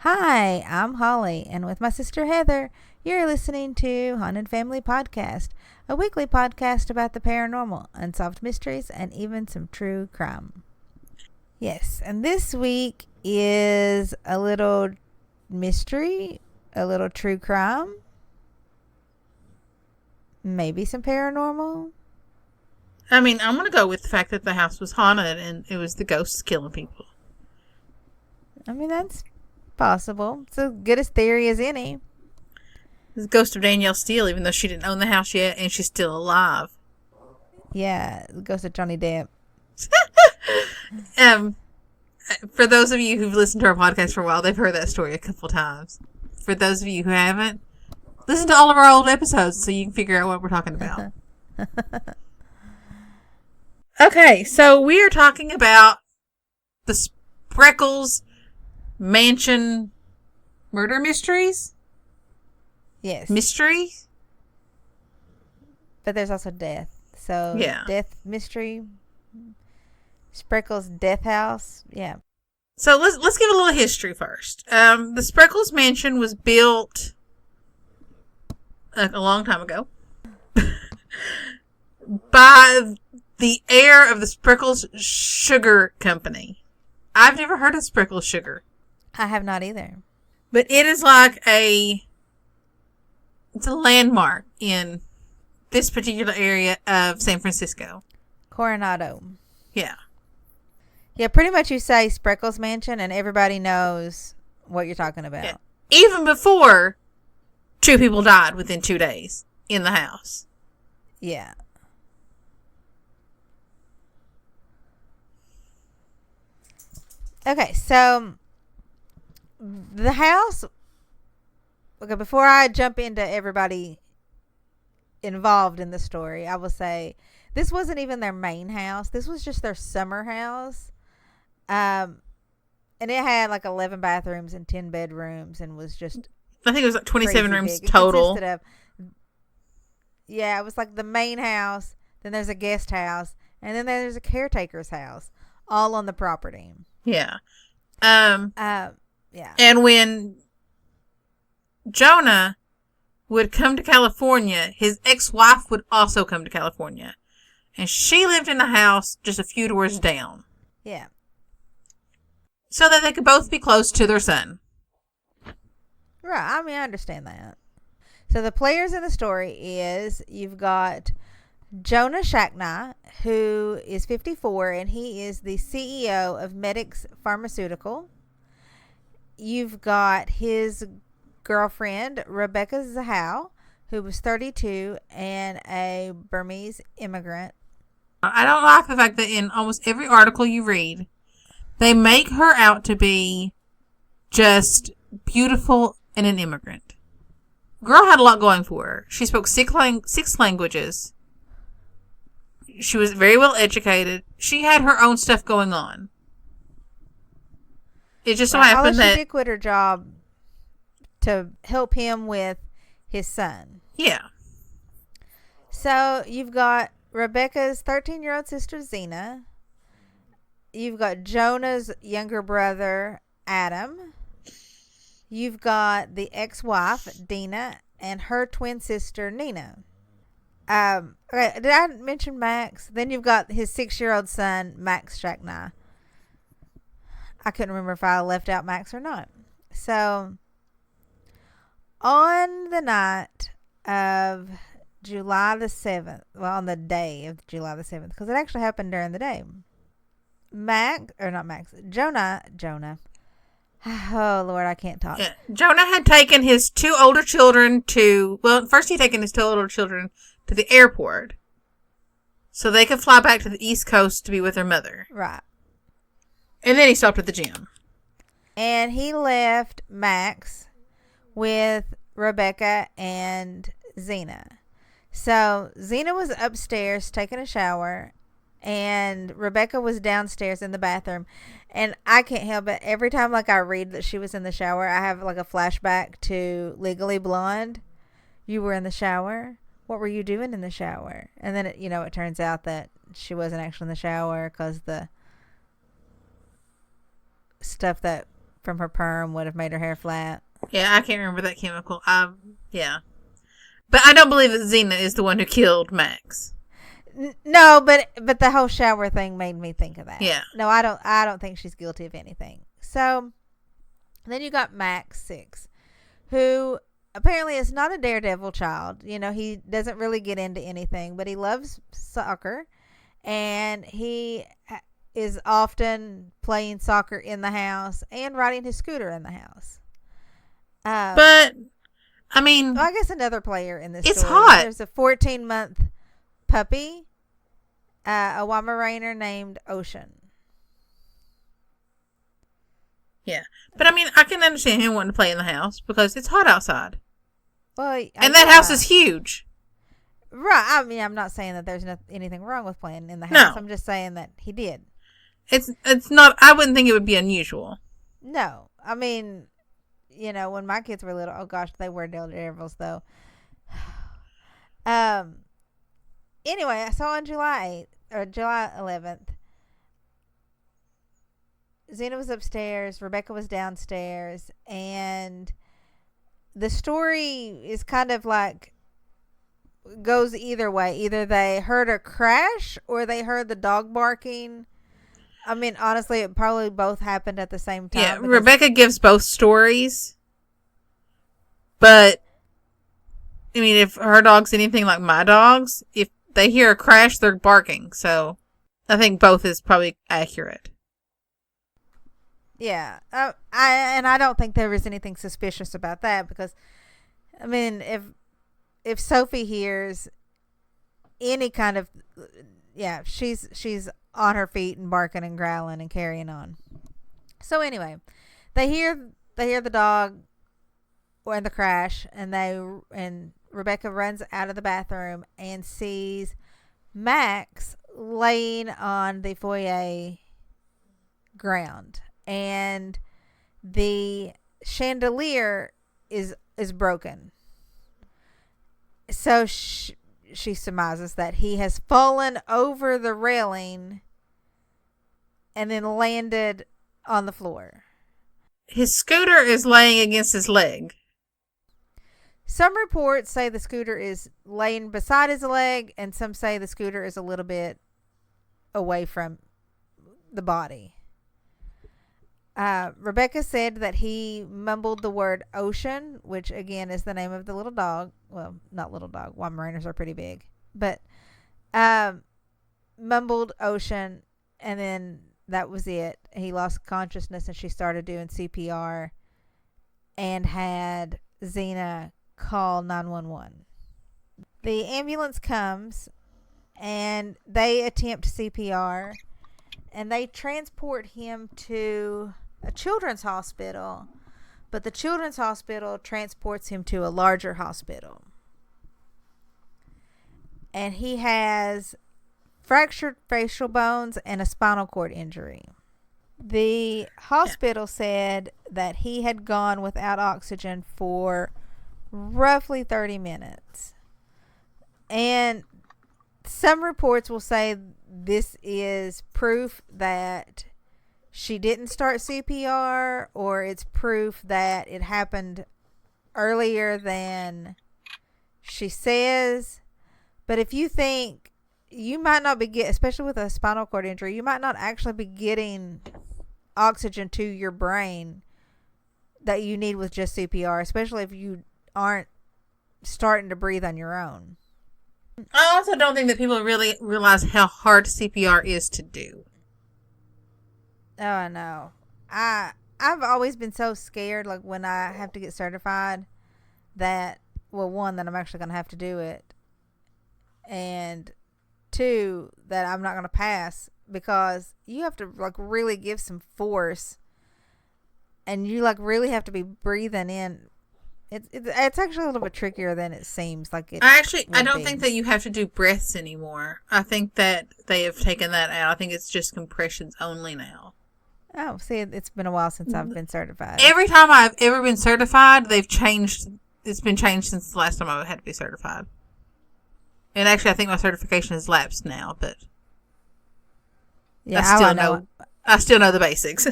Hi, I'm Holly, and with my sister Heather, you're listening to Haunted Family Podcast, a weekly podcast about the paranormal, unsolved mysteries, and even some true crime. Yes, and this week is a little mystery, a little true crime, maybe some paranormal. I'm going to go with the fact that the house was haunted and it was the ghosts killing people. That's possible. It's as good a theory as any. The ghost of Danielle Steele, even though she didn't own the house yet and she's still alive. Yeah, the ghost of Johnny Depp. For those of you who've listened to our podcast for a while, they've heard that story a couple times. For those of you who haven't, listen to all of our old episodes so you can figure out what we're talking about. Okay, so we are talking about the Spreckels Mansion murder mysteries? Yes. Mystery? But there's also death. So, yeah. Death mystery. Spreckels death house. Yeah. So let's give a little history first. The Spreckels Mansion was built a long time ago by the heir of the Spreckels Sugar Company. I've never heard of Spreckels Sugar. I have not either. But it is like it's a landmark in this particular area of San Francisco. Coronado. Yeah. Yeah, pretty much you say Spreckels Mansion and everybody knows what you're talking about. Yeah. Even before 2 people died within 2 days in the house. Yeah. Okay, so the house. Okay, before I jump into everybody involved in the story, I will say this wasn't even their main house. This was just their summer house. And it had like 11 bathrooms and 10 bedrooms and was just, I think it was like 27 rooms big. total. It was like the main house, then there's a guest house, and then there's a caretaker's house, all on the property. Yeah. Yeah. And when Jonah would come to California, his ex-wife would also come to California. And she lived in the house just a few doors down. Yeah. So that they could both be close to their son. Right. I understand that. So the players in the story is you've got Jonah Shacknai, who is 54, and he is the CEO of Medix Pharmaceutical. You've got his girlfriend, Rebecca Zahau, who was 32 and a Burmese immigrant. I don't like the fact that in almost every article you read, they make her out to be just beautiful and an immigrant. Girl had a lot going for her. She spoke 6 languages. She was very well educated. She had her own stuff going on. It just so happened that she did quit her job to help him with his son. Yeah. So you've got Rebecca's 13-year-old sister Zena. You've got Jonah's younger brother Adam. You've got the ex-wife Dina and her twin sister Nina. Okay, did I mention Max? Then you've got his 6-year-old son, Max Shacknai. I couldn't remember if I left out Max or not. So, on the night of July the 7th, well, on the day of July the 7th, because it actually happened during the day, Jonah. Oh, Lord, I can't talk. Yeah. Jonah had taken his 2 older children first he'd taken his 2 older children to the airport so they could fly back to the East Coast to be with their mother. Right. And then he stopped at the gym. And he left Max with Rebecca and Zena. So Zena was upstairs taking a shower, and Rebecca was downstairs in the bathroom. And I can't help it. Every time I read that she was in the shower, I have a flashback to Legally Blonde. You were in the shower. What were you doing in the shower? And then it turns out that she wasn't actually in the shower because the stuff that from her perm would have made her hair flat. Yeah, I can't remember that chemical. Yeah. But I don't believe that Xena is the one who killed Max. No, but the whole shower thing made me think of that. Yeah. No, I don't think she's guilty of anything. So then you got Max 6, who apparently is not a daredevil child. You know, he doesn't really get into anything, but he loves soccer, and he is often playing soccer in the house and riding his scooter in the house. But I mean, I guess another player in this it's story. hot. There's a 14-month puppy, a Weimaraner named Ocean. Yeah, but I mean, I can understand him wanting to play in the house because it's hot outside. Well, and that house is huge. Right. I mean, I'm not saying that there's anything wrong with playing in the house. No. I'm just saying that he did. It's not. I wouldn't think it would be unusual. No, I mean, you know, when my kids were little, oh gosh, they were daredevils though. Anyway, so on July 8th or July 11th, Xena was upstairs, Rebecca was downstairs, and the story is kind of like goes either way. Either they heard a crash or they heard the dog barking. I mean, honestly, it probably both happened at the same time. Yeah, Rebecca gives both stories. But, I mean, if her dog's anything like my dog's, if they hear a crash, they're barking. So, I think both is probably accurate. Yeah. I don't think there was anything suspicious about that because, I mean, if Sophie hears any kind of, yeah, she's on her feet and barking and growling and carrying on. So anyway, they hear the dog and the crash, and Rebecca runs out of the bathroom and sees Max laying on the foyer ground, and the chandelier is broken. So she surmises that he has fallen over the railing and then landed on the floor. His scooter is laying against his leg. Some reports say the scooter is laying beside his leg, and some say the scooter is a little bit away from the body. Rebecca said that he mumbled the word ocean, which again is the name of the little dog. Well, not little dog. Weimaraners are pretty big. But mumbled ocean, and then that was it. He lost consciousness, and she started doing CPR and had Xena call 911. The ambulance comes, and they attempt CPR, and they transport him to a children's hospital, but the children's hospital transports him to a larger hospital. And he has fractured facial bones and a spinal cord injury. The hospital said that he had gone without oxygen for roughly 30 minutes. And some reports will say this is proof that she didn't start CPR, or it's proof that it happened earlier than she says. But if you think you might not be especially with a spinal cord injury, you might not actually be getting oxygen to your brain that you need with just CPR, especially if you aren't starting to breathe on your own. I also don't think that people really realize how hard CPR is to do. Oh, I know. I've always been so scared, like when I have to get certified, that, well, one, that I'm actually going to have to do it, and two, that I'm not going to pass, because you have to like really give some force, and you like really have to be breathing in. It's actually a little bit trickier than it seems. Like I don't think that you have to do breaths anymore. I think that they have taken that out. I think it's just compressions only now. Oh, see, it's been a while since I've been certified. Every time I've ever been certified, they've changed. It's been changed since the last time I had to be certified. And actually, I think my certification has lapsed now, but yeah, I still know the basics.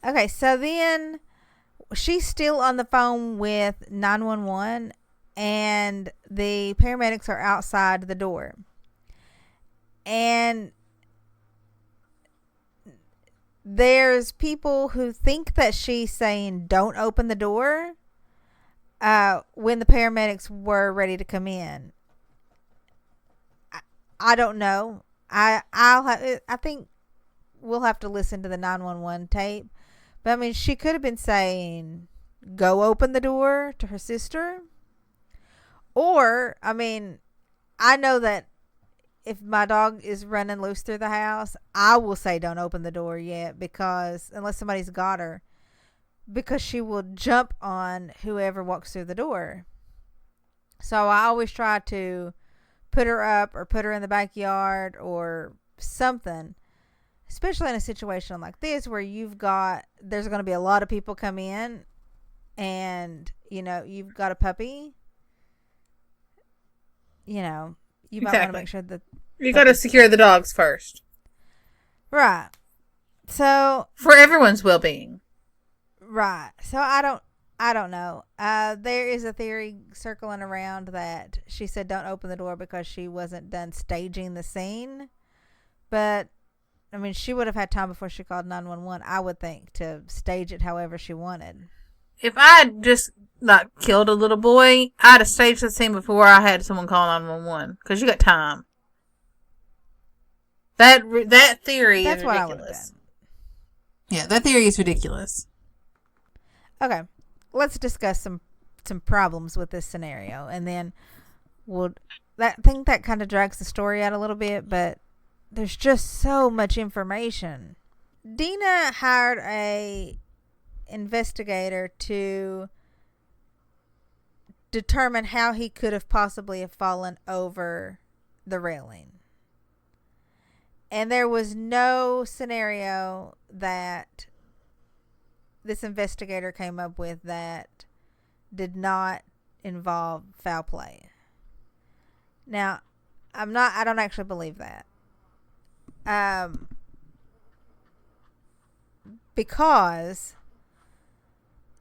Okay, so then she's still on the phone with 911, and the paramedics are outside the door. And there's people who think that she's saying, don't open the door, when the paramedics were ready to come in. I don't know. I think we'll have to listen to the 911 tape. But I mean, she could have been saying, go open the door to her sister. Or, I mean, I know that if my dog is running loose through the house, I will say don't open the door yet, because unless somebody's got her, because she will jump on whoever walks through the door. So I always try to put her up or put her in the backyard or something, especially in a situation like this where there's going to be a lot of people come in, and you've got a puppy. You might want to make sure that you got to secure the dogs first, right? So for everyone's well-being, right? So I don't know. There is a theory circling around that she said don't open the door because she wasn't done staging the scene, but I mean, she would have had time before she called 911, I would think, to stage it however she wanted. If I had just killed a little boy, I'd have staged the scene before I had someone call 911, because you got time. That theory is ridiculous. That's what I would have done. Yeah, that theory is ridiculous. Okay, let's discuss some problems with this scenario, and then I think that kind of drags the story out a little bit, but there's just so much information. Dina hired a investigator to determine how he could have possibly have fallen over the railing. And there was no scenario that this investigator came up with that did not involve foul play. Now, I don't actually believe that. Because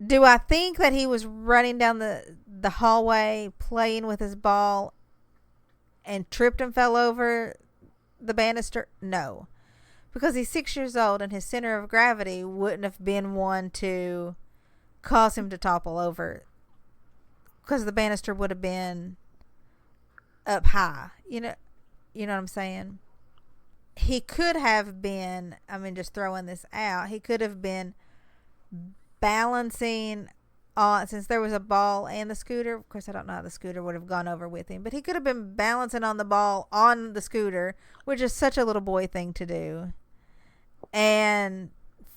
do I think that he was running down the hallway playing with his ball and tripped and fell over the banister? No. Because he's 6 years old and his center of gravity wouldn't have been one to cause him to topple over, because the banister would have been up high. You know what I'm saying? He could have been, just throwing this out, he could have been balancing on, since there was a ball and the scooter. Of course, I don't know how the scooter would have gone over with him, but he could have been balancing on the ball on the scooter, which is such a little boy thing to do, and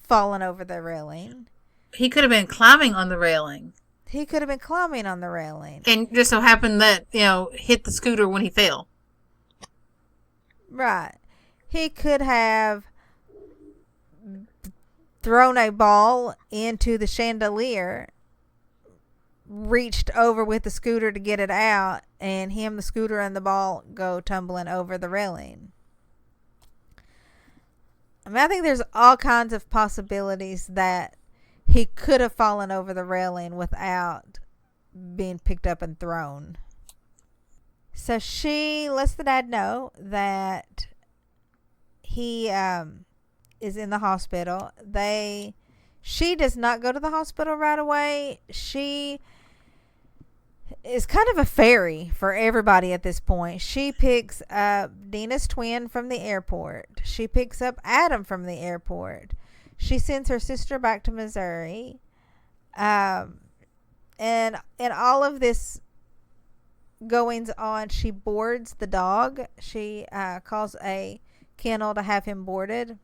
falling over the railing. He could have been climbing on the railing. He could have been climbing on the railing. And just so happened that, hit the scooter when he fell. Right. He could have thrown a ball into the chandelier, reached over with the scooter to get it out, and the scooter and the ball go tumbling over the railing. I think there's all kinds of possibilities that he could have fallen over the railing without being picked up and thrown. So she lets the dad know that he is in the hospital. She does not go to the hospital right away. She is kind of a fairy for everybody at this point. She picks up Dina's twin from the airport. She picks up Adam from the airport. She sends her sister back to Missouri. And all of this goings on, she boards the dog. She calls a kennel to have him boarded.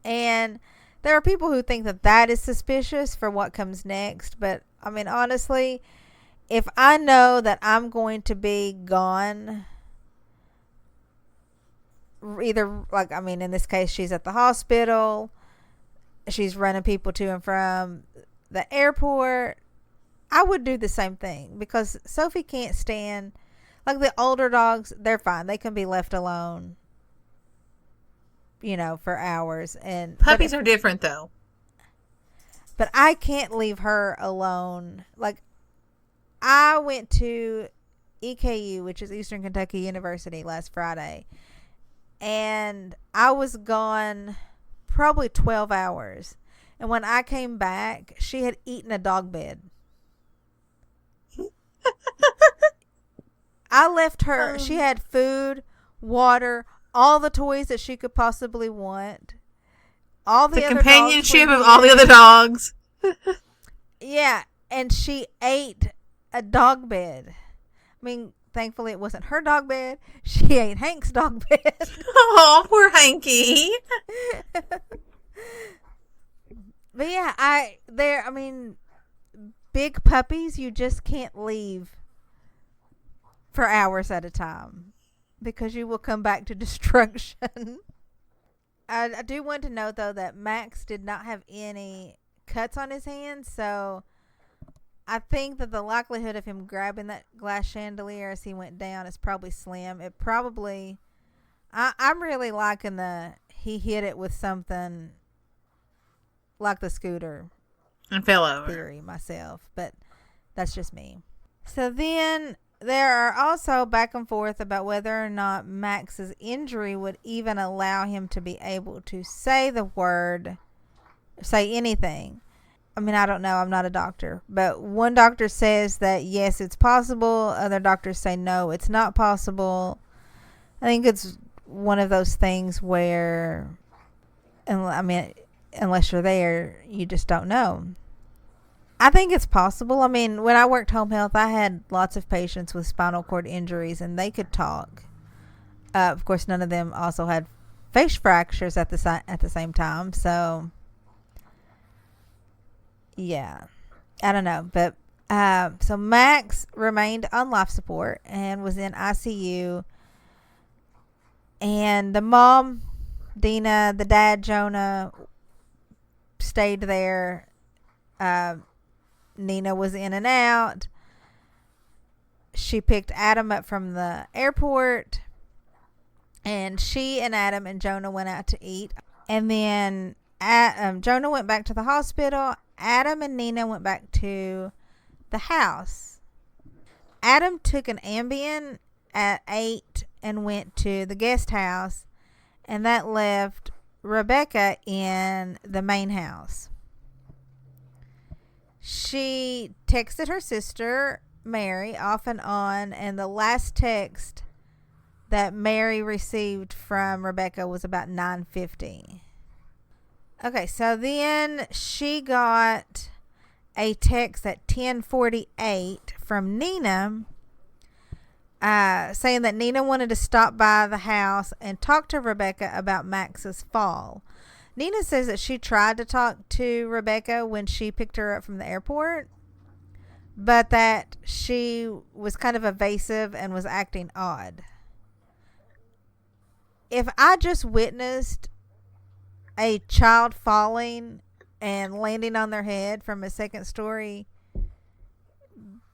And there are people who think that is suspicious for what comes next. But, honestly, if I know that I'm going to be gone, either, in this case, she's at the hospital, she's running people to and from the airport, I would do the same thing, because Sophie can't stand, the older dogs, they're fine. They can be left alone. for hours. Puppies are different, though. But I can't leave her alone. Like, I went to EKU, which is Eastern Kentucky University, last Friday. And I was gone probably 12 hours. And when I came back, she had eaten a dog bed. I left her. She had food, water, all the toys that she could possibly want. All the other companionship of all the other dogs. Yeah, and she ate a dog bed. I mean, thankfully it wasn't her dog bed. She ate Hank's dog bed. Oh, poor Hanky. But yeah, big puppies you just can't leave for hours at a time because you will come back to destruction. I do want to note, though, that Max did not have any cuts on his hands, so I think that the likelihood of him grabbing that glass chandelier as he went down is probably slim. I'm really liking he hit it with something like the scooter and fell over theory myself, but that's just me. So then there are also back and forth about whether or not Max's injury would even allow him to be able to say anything. I mean, I don't know. I'm not a doctor. But one doctor says that, yes, it's possible. Other doctors say, no, it's not possible. I think it's one of those things where, unless you're there, you just don't know. I think it's possible. I mean, when I worked home health, I had lots of patients with spinal cord injuries, and they could talk. Of course, none of them also had face fractures at the same time. So, yeah, I don't know. But so Max remained on life support and was in ICU. And the mom, Dina, the dad, Jonah, stayed there. Nina was in and out. She picked Adam up from the airport, and she and Adam and Jonah went out to eat. And then Jonah went back to the hospital. Adam and Nina went back to the house. Adam took an Ambien at 8 and went to the guest house, and that left Rebecca in the main house. She texted her sister, Mary, off and on, and the last text that Mary received from Rebecca was about 9:50. Okay, so then she got a text at 10:48 from Nina saying that Nina wanted to stop by the house and talk to Rebecca about Max's fall. Nina says that she tried to talk to Rebecca when she picked her up from the airport, but that she was kind of evasive and was acting odd. If I just witnessed a child falling and landing on their head from a second-story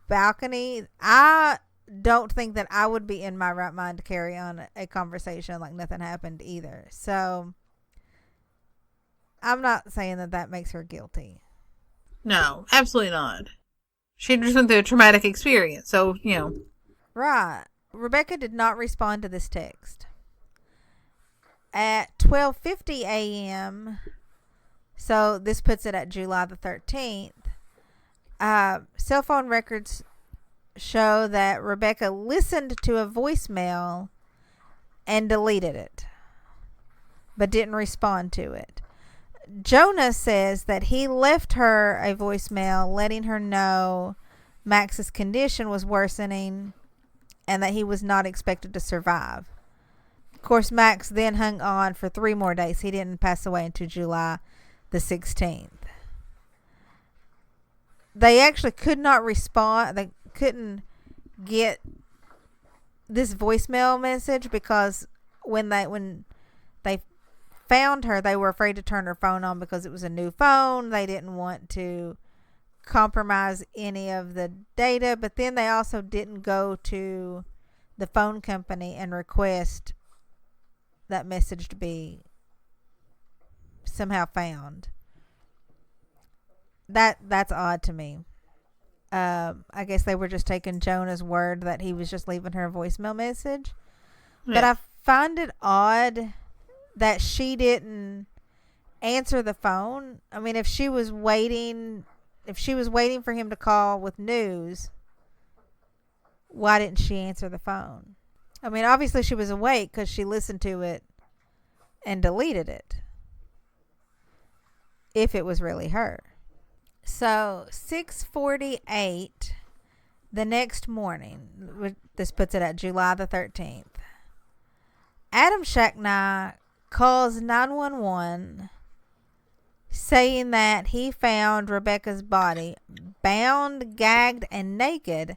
balcony, I don't think that I would be in my right mind to carry on a conversation like nothing happened either. So I'm not saying that makes her guilty. No, absolutely not. She just went through a traumatic experience, so, Right. Rebecca did not respond to this text. At 12:50 a.m., so this puts it at July the 13th, cell phone records show that Rebecca listened to a voicemail and deleted it, but didn't respond to it. Jonah says that he left her a voicemail letting her know Max's condition was worsening and that he was not expected to survive. Of course, Max then hung on for 3 more days. He didn't pass away until July the 16th. They actually could not respond. They couldn't get this voicemail message because when they found her, they were afraid to turn her phone on because it was a new phone. They didn't want to compromise any of the data, but then they also didn't go to the phone company and request that message to be somehow found. That's odd to me. I guess they were just taking Jonah's word that he was just leaving her a voicemail message. Yeah. But I find it odd that she didn't answer the phone. I mean, if she was waiting for him to call with news, why didn't she answer the phone? I mean, obviously she was awake because she listened to it and deleted it. If it was really her. So 6:48 the next morning, this puts it at July the 13th, Adam Shacknai calls 911 saying that he found Rebecca's body bound, gagged, and naked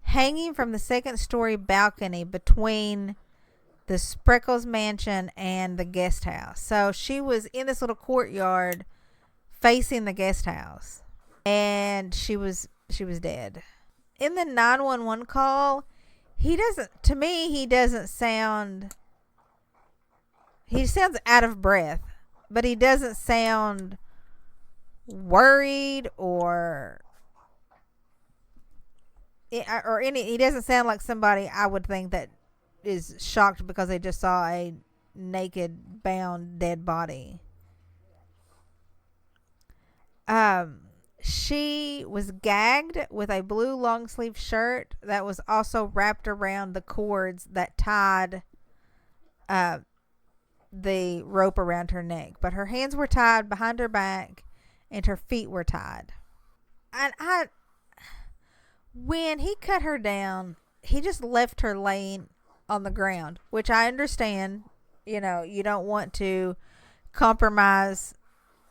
hanging from the second-story balcony between the Spreckels Mansion and the guest house. So she was in this little courtyard facing the guest house, and she was dead. In the 911 call, he sounds out of breath, but he doesn't sound worried he doesn't sound like somebody I would think that is shocked because they just saw a naked, bound, dead body. She was gagged with a blue long sleeve shirt that was also wrapped around the cords that tied the rope around her neck. But her hands were tied behind her back and her feet were tied. And when he cut her down, he just left her laying on the ground, which I understand. You know, you don't want to compromise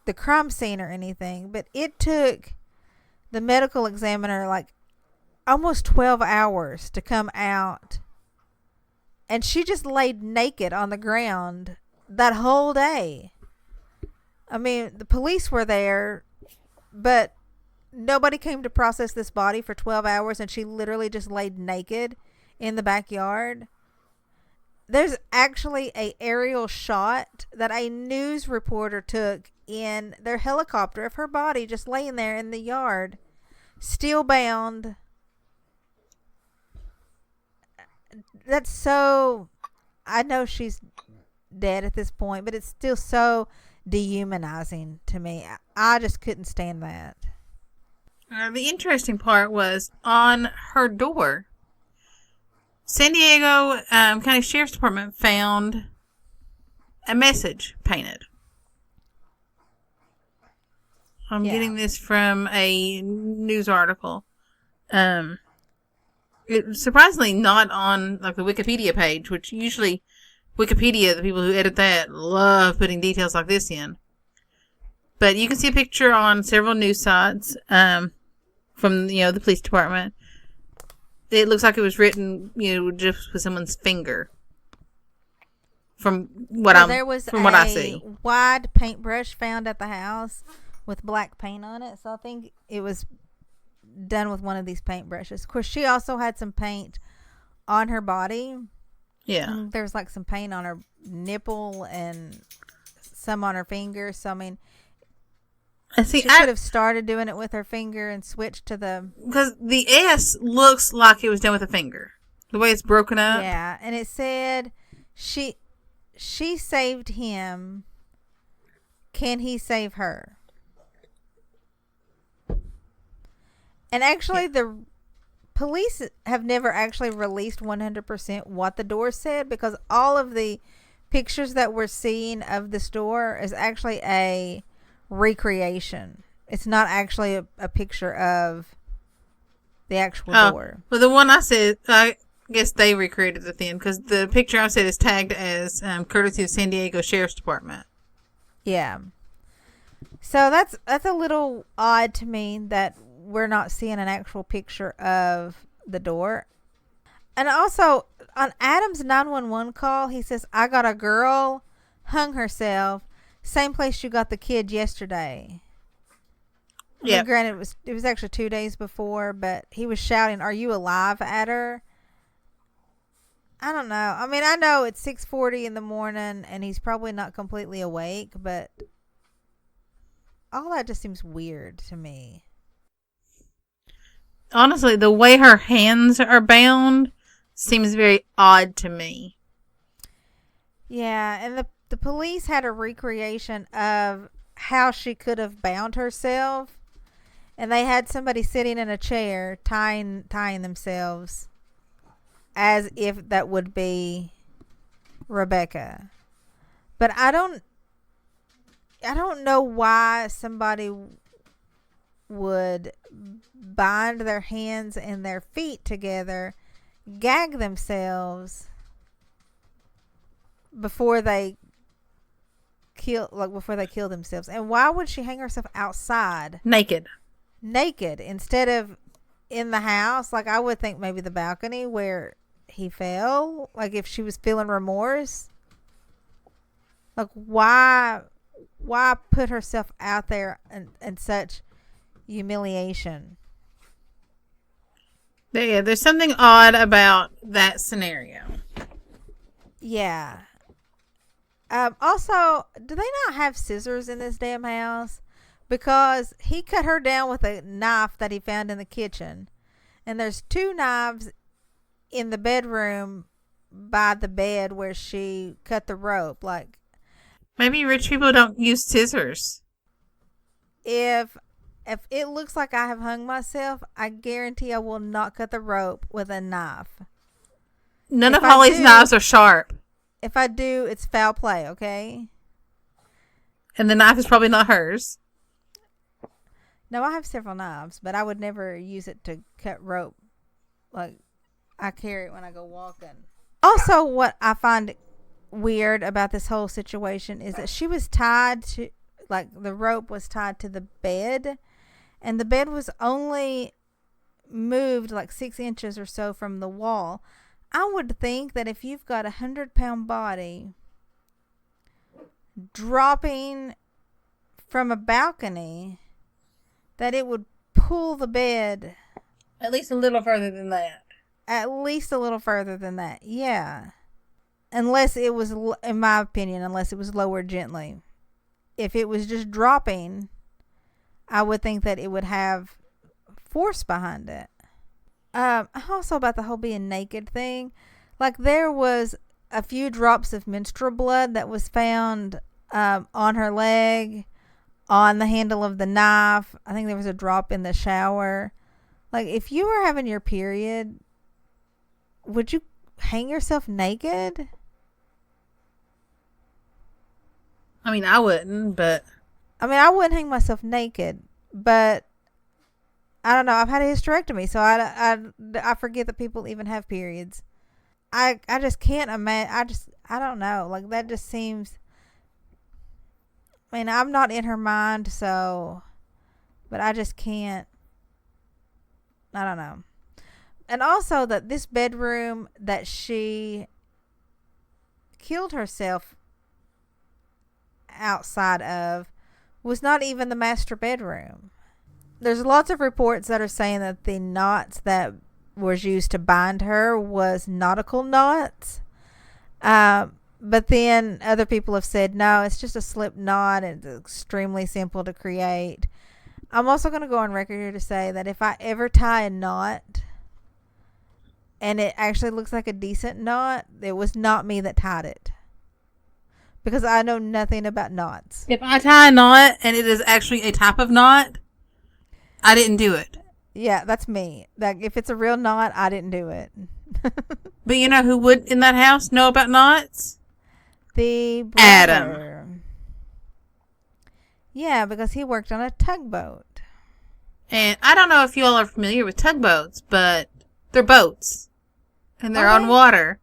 the crime scene or anything, but it took the medical examiner like almost 12 hours to come out, and she just laid naked on the ground that whole day. I mean, the police were there, but nobody came to process this body for 12 hours, and she literally just laid naked in the backyard. There's actually a aerial shot that a news reporter took in their helicopter of her body just laying there in the yard, still bound. That's so... I know she's dead at this point, but it's still so dehumanizing to me. I just couldn't stand that. The interesting part was on her door. San Diego County Sheriff's Department found a message painted. I'm getting this from a news article. It's surprisingly not on like the Wikipedia page, which usually Wikipedia, the people who edit that, love putting details like this in. But you can see a picture on several news sites from the police department. It looks like it was written, just with someone's finger. From what I see. There was a wide paintbrush found at the house with black paint on it, so I think it was done with one of these paintbrushes. Of course, she also had some paint on her body. Yeah. There was like some paint on her nipple and some on her finger. So, I mean, she should have started doing it with her finger and switched to the... Because the S looks like it was done with a finger. The way it's broken up. Yeah, and it said, she saved him. Can he save her? And actually, the police have never actually released 100% what the door said, because all of the pictures that we're seeing of this door is actually a recreation. It's not actually a picture of the actual door. Well, the one I said, I guess they recreated it then, because the picture I said is tagged as courtesy of San Diego Sheriff's Department. Yeah. So that's a little odd to me that we're not seeing an actual picture of the door. And also, on Adam's 911 call, he says, I got a girl, hung herself, same place you got the kid yesterday. Yeah. I mean, granted, it was actually 2 days before, but he was shouting, "Are you alive?" at her. I don't know. I mean, I know it's 6:40 in the morning and he's probably not completely awake, but all that just seems weird to me. Honestly, the way her hands are bound seems very odd to me. Yeah, and the police had a recreation of how she could have bound herself, and they had somebody sitting in a chair tying themselves as if that would be Rebecca. But I don't know why somebody would bind their hands and their feet together, gag themselves before they kill themselves. And why would she hang herself outside Naked instead of in the house? Like, I would think maybe the balcony where he fell, like if she was feeling remorse. Like, why put herself out there in such humiliation? Yeah, there's something odd about that scenario. Yeah. Also, do they not have scissors in this damn house? Because he cut her down with a knife that he found in the kitchen. And there's 2 knives in the bedroom by the bed where she cut the rope. Like, maybe rich people don't use scissors. If it looks like I have hung myself, I guarantee I will not cut the rope with a knife. None of Holly's knives are sharp. If I do, it's foul play, okay? And the knife is probably not hers. No, I have several knives, but I would never use it to cut rope. Like, I carry it when I go walking. Also, what I find weird about this whole situation is that she was tied to, like, the rope was tied to the bed, and the bed was only moved like 6 inches or so from the wall. I would think that if you've got 100-pound body dropping from a balcony, that it would pull the bed at least a little further than that. Yeah. Unless it was, in my opinion, unless it was lowered gently. If it was just dropping, I would think that it would have force behind it. Also about the whole being naked thing. Like, there was a few drops of menstrual blood that was found on her leg, on the handle of the knife. I think there was a drop in the shower. Like, if you were having your period, would you hang yourself naked? I mean, I wouldn't, but... I wouldn't hang myself naked, but I don't know. I've had a hysterectomy, so I forget that people even have periods. I just can't imagine. I don't know. Like, that just seems... I mean, I'm not in her mind, so... But I just can't... I don't know. And also that this bedroom that she killed herself outside of was not even the master bedroom. There's lots of reports that are saying that the knots that was used to bind her was nautical knots. But then other people have said, no, it's just a slip knot and it's extremely simple to create. I'm also going to go on record here to say that if I ever tie a knot and it actually looks like a decent knot, it was not me that tied it. Because I know nothing about knots. If I tie a knot and it is actually a type of knot, I didn't do it. Yeah, that's me. Like, if it's a real knot, I didn't do it. But you know who would in that house know about knots? The brother. Adam. Yeah, because he worked on a tugboat. And I don't know if you all are familiar with tugboats, but they're boats. And they're on water.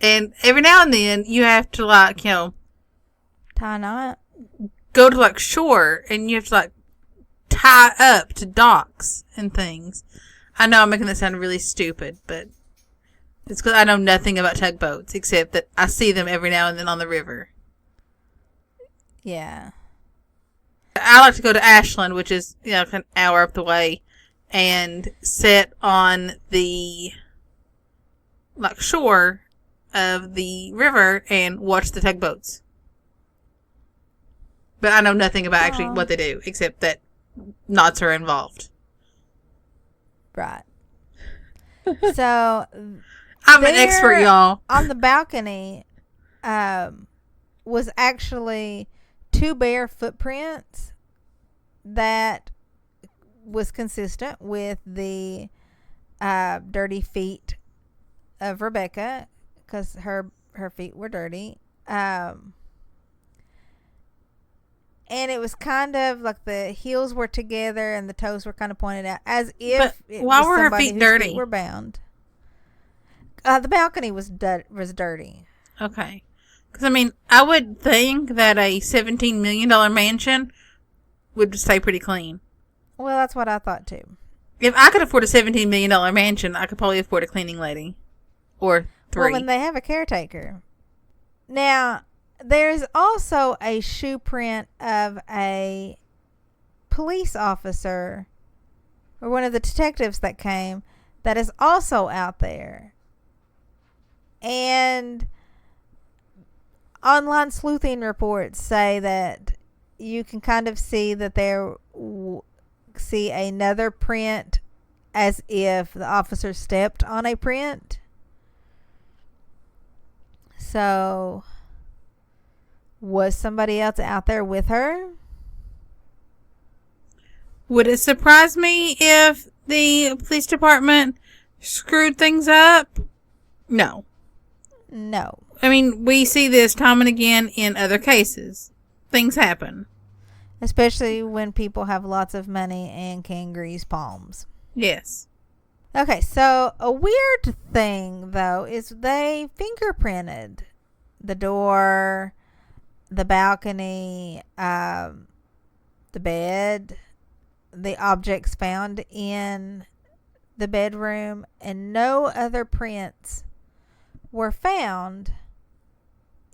And every now and then you have to, like, you know, tie a knot? Go to, like, shore and you have to, like, tie up to docks and things. I know I'm making this sound really stupid, but it's because I know nothing about tugboats except that I see them every now and then on the river. Yeah. I like to go to Ashland, which is, you know, an hour up the way, and sit on the, I don't know if you all are familiar with tugboats, but they're boats. And every now and then you have to, like, you know, go to, like, shore and you have to, like, tie up to docks and things. I know I'm making this sound really stupid, but it's because I know nothing about tugboats except that I see them every now and then on the river. Yeah. shore of the river and watch the tugboats. But I know nothing about actually what they do, except that knots are involved. Right. So I'm an expert, y'all. On the balcony was actually 2 bare footprints that was consistent with the dirty feet of Rebecca, because her feet were dirty. And it was kind of like the heels were together and the toes were kind of pointed out, as if why were her feet dirty? Feet were bound. The balcony was dirty. Okay. Because, I mean, I would think that a $17 million mansion would stay pretty clean. Well, that's what I thought, too. If I could afford a $17 million mansion, I could probably afford a cleaning lady. Or 3. Well, when they have a caretaker. Now, there's also a shoe print of a police officer, or one of the detectives that came, that is also out there. And online sleuthing reports say that you can kind of see that see another print, as if the officer stepped on a print. So, was somebody else out there with her? Would it surprise me if the police department screwed things up? No. No. I mean, we see this time and again in other cases. Things happen. Especially when people have lots of money and can grease palms. Yes. Okay, so a weird thing, though, is they fingerprinted the door, the balcony, the bed, the objects found in the bedroom, and no other prints were found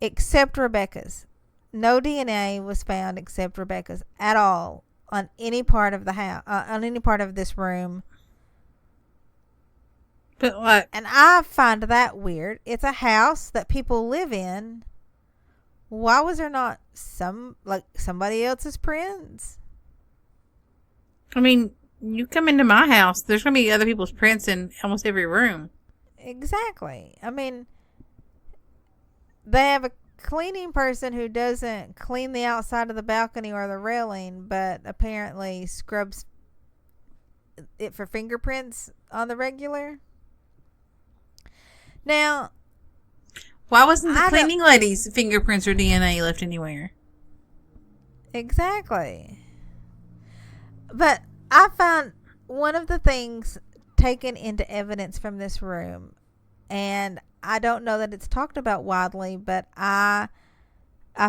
except Rebecca's. No DNA was found except Rebecca's at all on any part of the house, on any part of this room. But what? And I find that weird. It's a house that people live in. Why was there not somebody else's prints? I mean, you come into my house, there's going to be other people's prints in almost every room. Exactly. I mean, they have a cleaning person who doesn't clean the outside of the balcony or the railing, but apparently scrubs it for fingerprints on the regular. Now, why wasn't the cleaning lady's fingerprints or DNA left anywhere? Exactly. But I found one of the things taken into evidence from this room, and I don't know that it's talked about widely, but I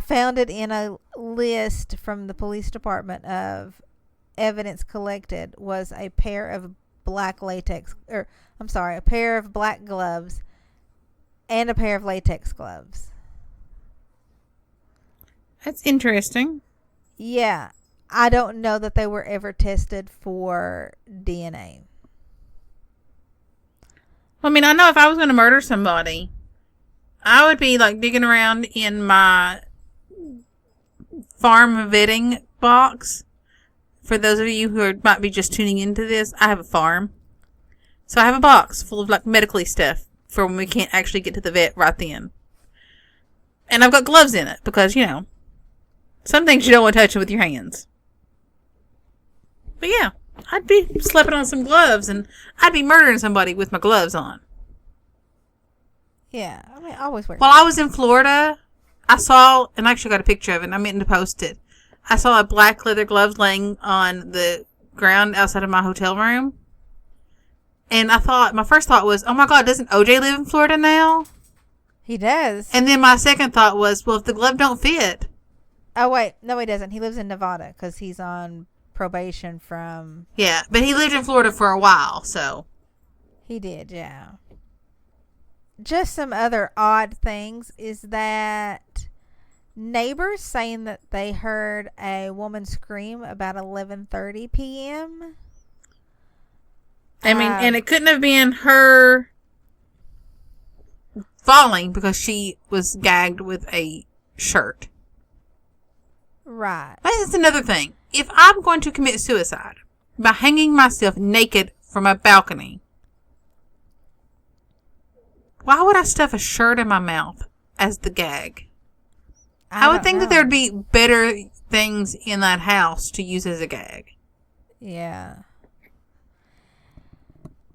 found it in a list from the police department of evidence collected, was a pair of black gloves and a pair of latex gloves. That's interesting. Yeah. I don't know that they were ever tested for DNA. I mean, I know if I was going to murder somebody, I would be digging around in my farm vetting box. For those of you who might be just tuning into this, I have a farm. So I have a box full of medically stuff for when we can't actually get to the vet right then. And I've got gloves in it because, some things you don't want to touch with your hands. But yeah, I'd be slapping on some gloves and I'd be murdering somebody with my gloves on. Yeah, I mean, I always wear. While I was in Florida, I saw, and I actually got a picture of it, and I meant to post it. I saw a black leather gloves laying on the ground outside of my hotel room. And my first thought was, oh my God, doesn't OJ live in Florida now? He does. And then my second thought was, well, if the glove don't fit. Oh, wait. No, he doesn't. He lives in Nevada because he's on probation from... Yeah, but he lived in Florida for a while, so... He did, yeah. Just some other odd things is that neighbors saying that they heard a woman scream about 11:30 p.m. I mean, and it couldn't have been her falling because she was gagged with a shirt. Right. That's another thing. If I'm going to commit suicide by hanging myself naked from a balcony, why would I stuff a shirt in my mouth as the gag? I would think that there would be better things in that house to use as a gag. Yeah.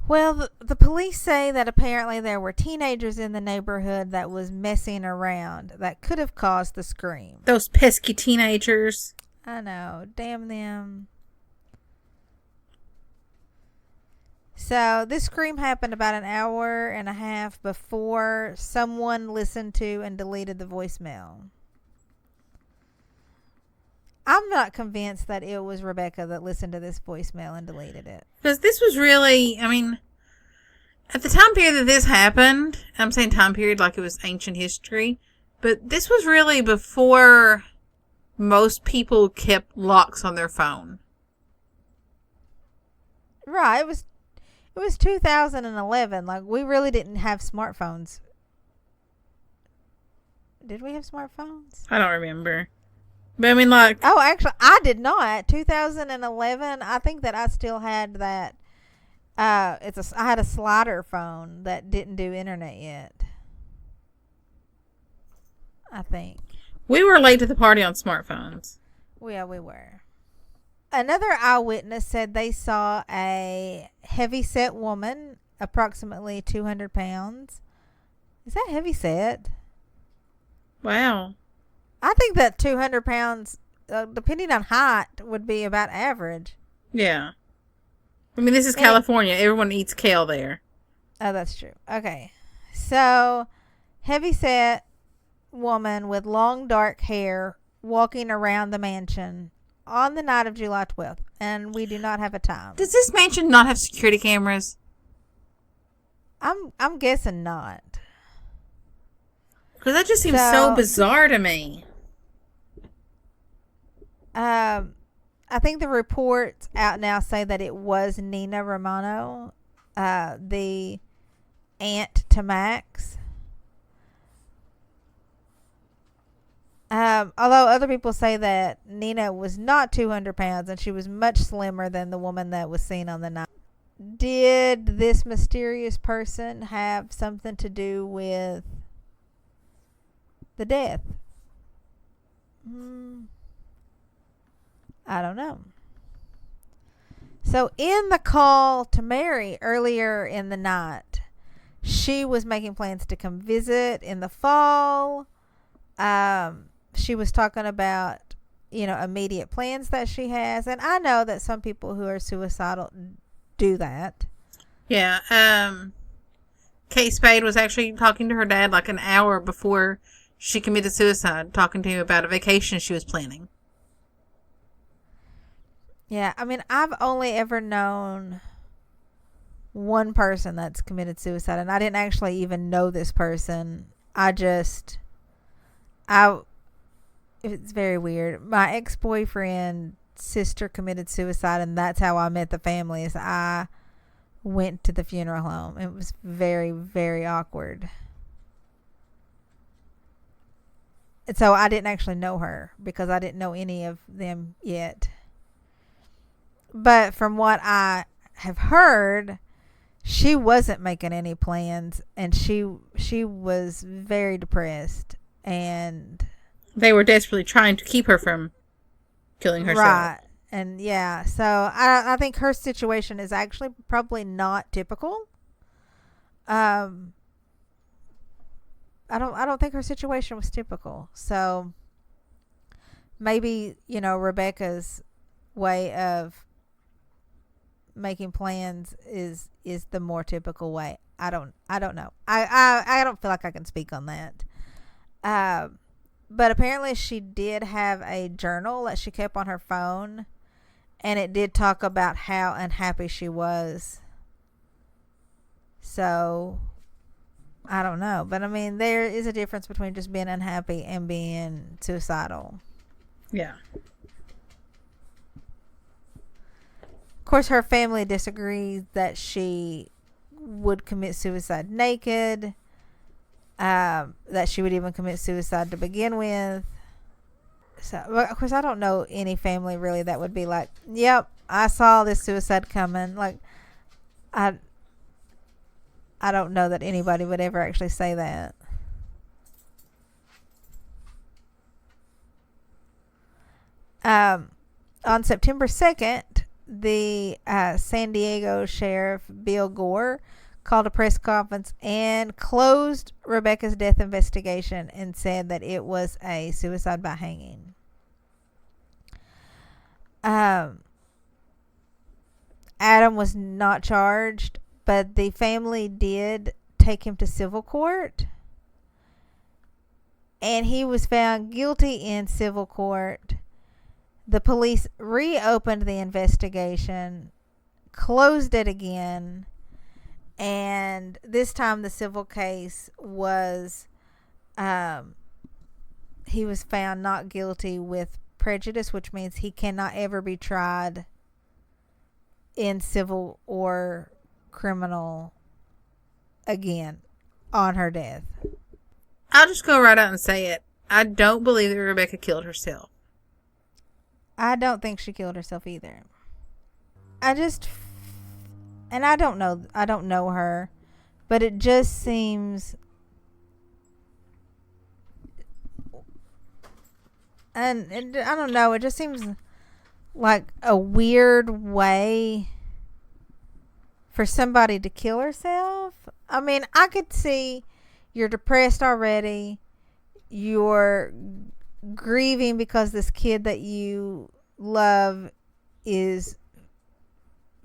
Well, the police say that apparently there were teenagers in the neighborhood that was messing around that could have caused the scream. Those pesky teenagers. I know. Damn them. So this scream happened about an hour and a half before someone listened to and deleted the voicemail. I'm not convinced that it was Rebecca that listened to this voicemail and deleted it. Because this was really, I mean, at the time period that this happened, I'm saying time period like it was ancient history, but this was really before most people kept locks on their phone. Right. It was 2011. Like, we really didn't have smartphones. Did we have smartphones? I don't remember. But I mean, like... Oh, actually, I did not. 2011, I think that I still had that. I had a slider phone that didn't do internet yet. I think. We were late to the party on smartphones. Yeah, we were. Another eyewitness said they saw a heavy-set woman, approximately 200 pounds. Is that heavy-set? Wow. I think that 200 pounds, depending on height, would be about average. Yeah. I mean, this is California. Everyone eats kale there. Oh, that's true. Okay. So, heavy-set woman with long dark hair walking around the mansion on the night of July 12th. And we do not have a time. Does this mansion not have security cameras? I'm guessing not. Because that just seems so bizarre to me. I think the reports out now say that it was Nina Romano, the aunt to Max. Although other people say that Nina was not 200 pounds and she was much slimmer than the woman that was seen on the night. Did this mysterious person have something to do with the death? I don't know. So in the call to Mary earlier in the night, she was making plans to come visit in the fall. She was talking about, immediate plans that she has. And I know that some people who are suicidal do that. Yeah. Kate Spade was actually talking to her dad like an hour before she committed suicide, talking to him about a vacation she was planning. Yeah, I mean, I've only ever known one person that's committed suicide, and I didn't actually even know this person. It's very weird. My ex-boyfriend's sister committed suicide, and that's how I met the family, is I went to the funeral home. It was very, very awkward. And so I didn't actually know her because I didn't know any of them yet. But from what I have heard, she wasn't making any plans, and she was very depressed, and they were desperately trying to keep her from killing herself. Right. And yeah, so I think her situation is actually probably not typical. I don't think her situation was typical. So maybe, Rebecca's way of making plans is the more typical way. I don't know. I don't feel like I can speak on that. But apparently she did have a journal that she kept on her phone, and it did talk about how unhappy she was. So I don't know, but I mean, there is a difference between just being unhappy and being suicidal. Yeah. Of course, her family disagrees that she would commit suicide naked. that she would even commit suicide to begin with. So, well, of course, I don't know any family really that would be like, "Yep, I saw this suicide coming." Like, I don't know that anybody would ever actually say that. On September 2nd, the San Diego Sheriff Bill Gore called a press conference and closed Rebecca's death investigation and said that it was a suicide by hanging. Adam was not charged, but the family did take him to civil court, and he was found guilty in civil court. The police reopened the investigation, closed it again, and this time the civil case was, he was found not guilty with prejudice, which means he cannot ever be tried in civil or criminal again on her death. I'll just go right out and say it. I don't believe that Rebecca killed herself. I don't think she killed herself either. I don't know her, but it just seems, and I don't know, it just seems like a weird way for somebody to kill herself. I mean, I could see you're depressed already, you're grieving because this kid that you love is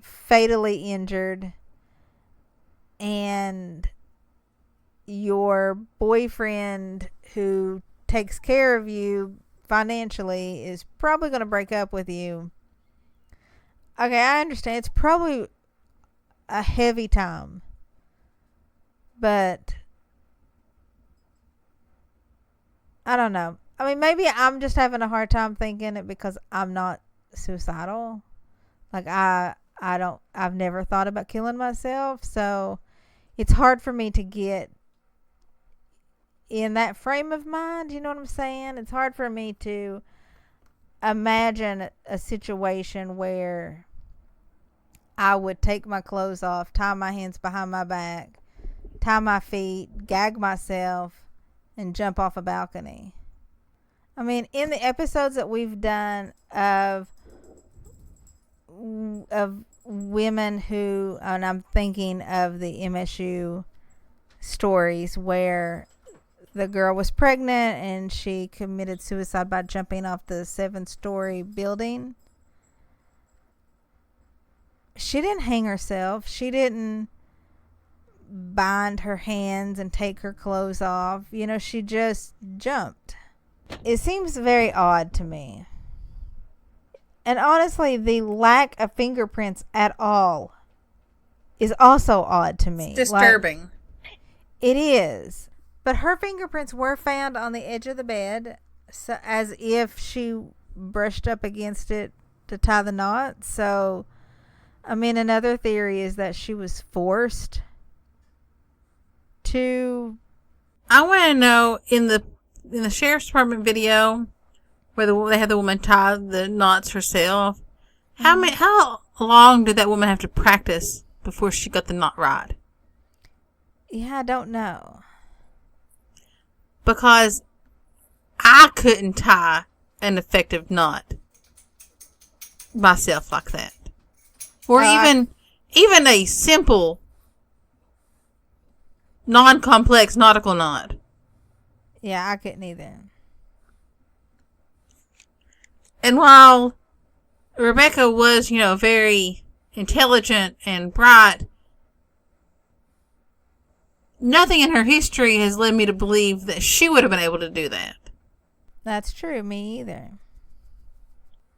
fatally injured, and your boyfriend who takes care of you financially is probably going to break up with you. Okay, I understand it's probably a heavy time, but I don't know. I mean, maybe I'm just having a hard time thinking it because I'm not suicidal. Like, I've never thought about killing myself. So it's hard for me to get in that frame of mind. You know what I'm saying? It's hard for me to imagine a situation where I would take my clothes off, tie my hands behind my back, tie my feet, gag myself, and jump off a balcony. I mean, in the episodes that we've done of women who, and I'm thinking of the MSU stories where the girl was pregnant and she committed suicide by jumping off the 7-story building. She didn't hang herself. She didn't bind her hands and take her clothes off. You know, she just jumped. It seems very odd to me. And honestly, the lack of fingerprints at all is also odd to me. It's disturbing. Like, it is. But her fingerprints were found on the edge of the bed, so as if she brushed up against it to tie the knot. So, I mean, another theory is that she was forced to. I want to know in the sheriff's department video where they had the woman tie the knots herself. How long did that woman have to practice before she got the knot right? Yeah, I don't know. Because I couldn't tie an effective knot myself like that. Or even a simple, non-complex nautical knot. Yeah, I couldn't either. And while Rebecca was, very intelligent and bright, nothing in her history has led me to believe that she would have been able to do that. That's true. Me either.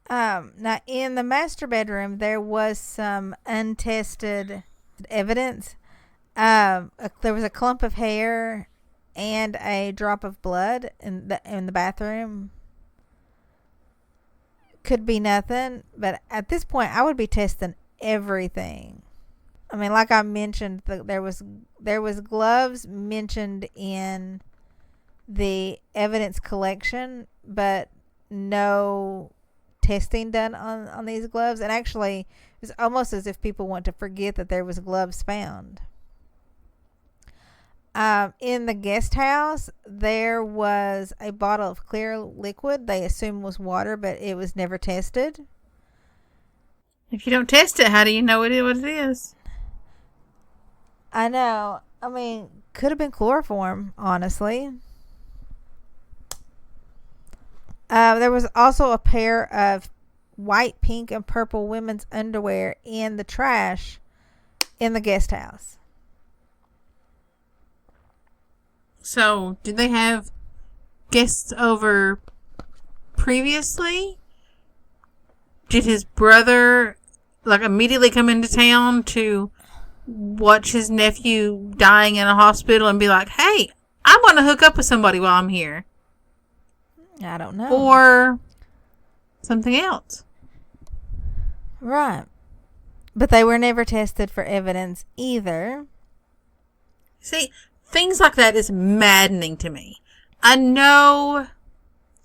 Now, in the master bedroom, there was some untested evidence. There was a clump of hair and a drop of blood in the bathroom. Could be nothing, but at this point, I would be testing everything. I mean, like I mentioned, there was gloves mentioned in the evidence collection, but no testing done on these gloves. And actually, it was almost as if people want to forget that there was gloves found. In the guest house, there was a bottle of clear liquid they assumed was water, but it was never tested. If you don't test it, how do you know what it is? I know. I mean, could have been chloroform, honestly. There was also a pair of white, pink, and purple women's underwear in the trash in the guest house. So, did they have guests over previously? Did his brother, immediately come into town to watch his nephew dying in a hospital and be like, hey, I want to hook up with somebody while I'm here? I don't know. Or something else. Right. But they were never tested for evidence either. See, things like that is maddening to me. I know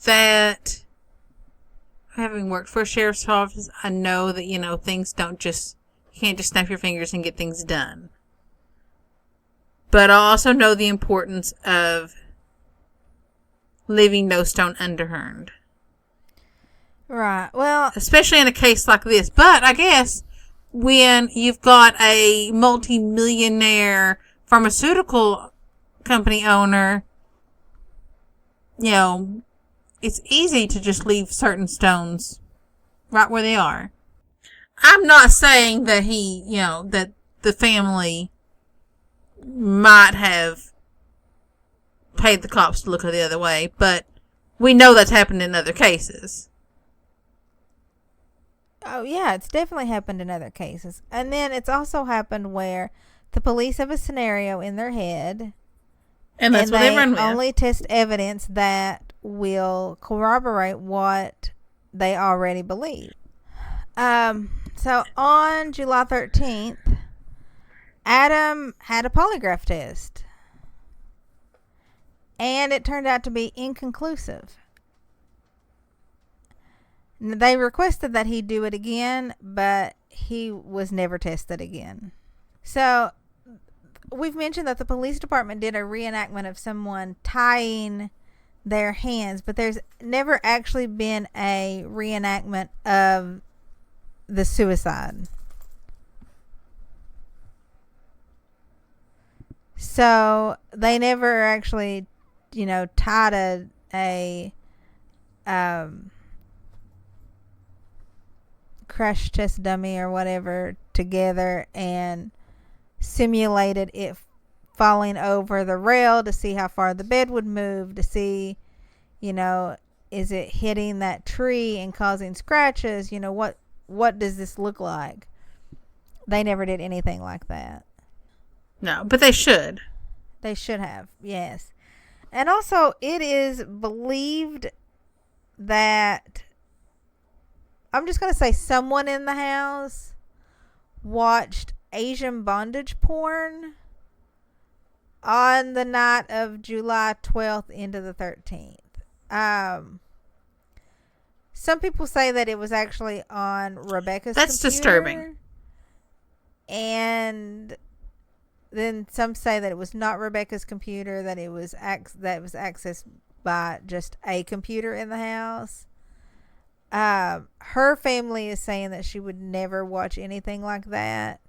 that, having worked for a sheriff's office, I know that, things don't just, you can't just snap your fingers and get things done. But I also know the importance of leaving no stone unturned. Right. Well, especially in a case like this. But I guess when you've got a multi-millionaire pharmaceutical company owner, it's easy to just leave certain stones right where they are. I'm not saying that that the family might have paid the cops to look the other way, but we know that's happened in other cases. Oh, yeah, it's definitely happened in other cases. And then it's also happened where the police have a scenario in their head, and that's what they run with. Only test evidence that will corroborate what they already believe. So on July 13th, Adam had a polygraph test. And it turned out to be inconclusive. They requested that he do it again, but he was never tested again. So, we've mentioned that the police department did a reenactment of someone tying their hands, but there's never actually been a reenactment of the suicide. So, they never actually tied a crash test dummy or whatever together and simulated it falling over the rail to see how far the bed would move, to see, is it hitting that tree and causing scratches? What does this look like? They never did anything like that. No, but they should. They should have, yes. And also, it is believed that, I'm just going to say, someone in the house watched Asian bondage porn on the night of July 12th into the 13th. Some people say that it was actually on Rebecca's computer. That's disturbing. And then some say that it was not Rebecca's computer, that it was accessed by just a computer in the house. Her family is saying that she would never watch anything like that.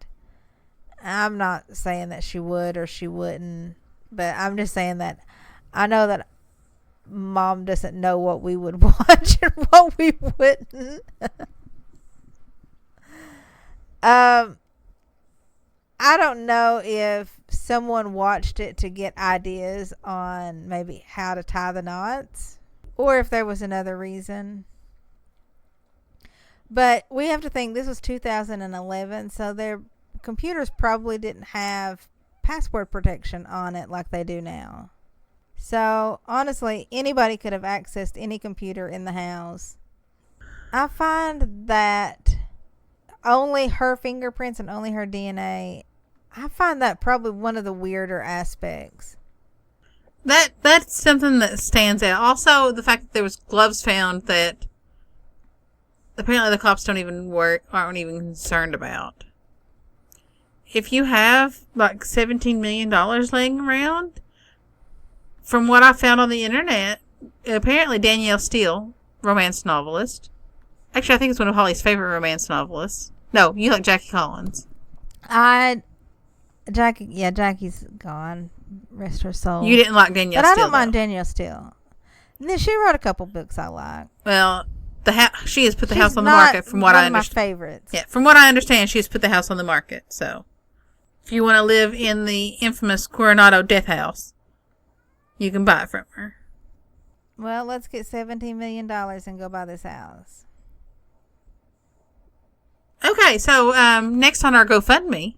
I'm not saying that she would or she wouldn't, but I'm just saying that I know that Mom doesn't know what we would watch and what we wouldn't. I don't know if someone watched it to get ideas on maybe how to tie the knots or if there was another reason. But we have to think this was 2011, so their computers probably didn't have password protection on it like they do now. So, honestly, anybody could have accessed any computer in the house. I find that only her fingerprints and only her DNA I find that probably one of the weirder aspects. That's something that stands out. Also, the fact that there was gloves found that apparently the cops aren't even concerned about. If you have like $17 million laying around, from what I found on the internet, apparently Danielle Steele, romance novelist. Actually, I think it's one of Holly's favorite romance novelists. No, you like Jackie Collins. Jackie's gone. Rest her soul. You didn't like Danielle Steele. But I don't mind Danielle Steele. She wrote a couple books I like. Well, she has put the house on the market from what I understand. One of my favorites. Yeah, from what I understand, she has put the house on the market. So, if you want to live in the infamous Coronado death house, you can buy it from her. Well, let's get $17 million and go buy this house. Okay, so next on our GoFundMe.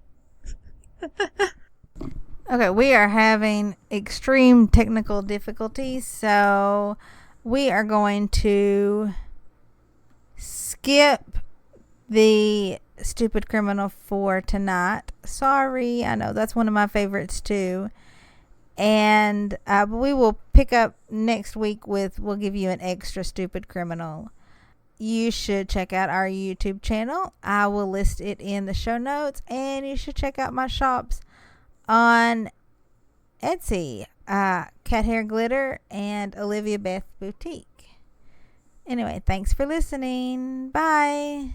Okay, we are having extreme technical difficulties, so we are going to skip the stupid criminal for tonight. Sorry, I know that's one of my favorites too. And we will pick up next week we'll give you an extra stupid criminal. You should check out our YouTube channel. I will list it in the show notes. And you should check out my shops on Etsy. Cat Hair Glitter and Olivia Beth Boutique. Anyway, thanks for listening. Bye.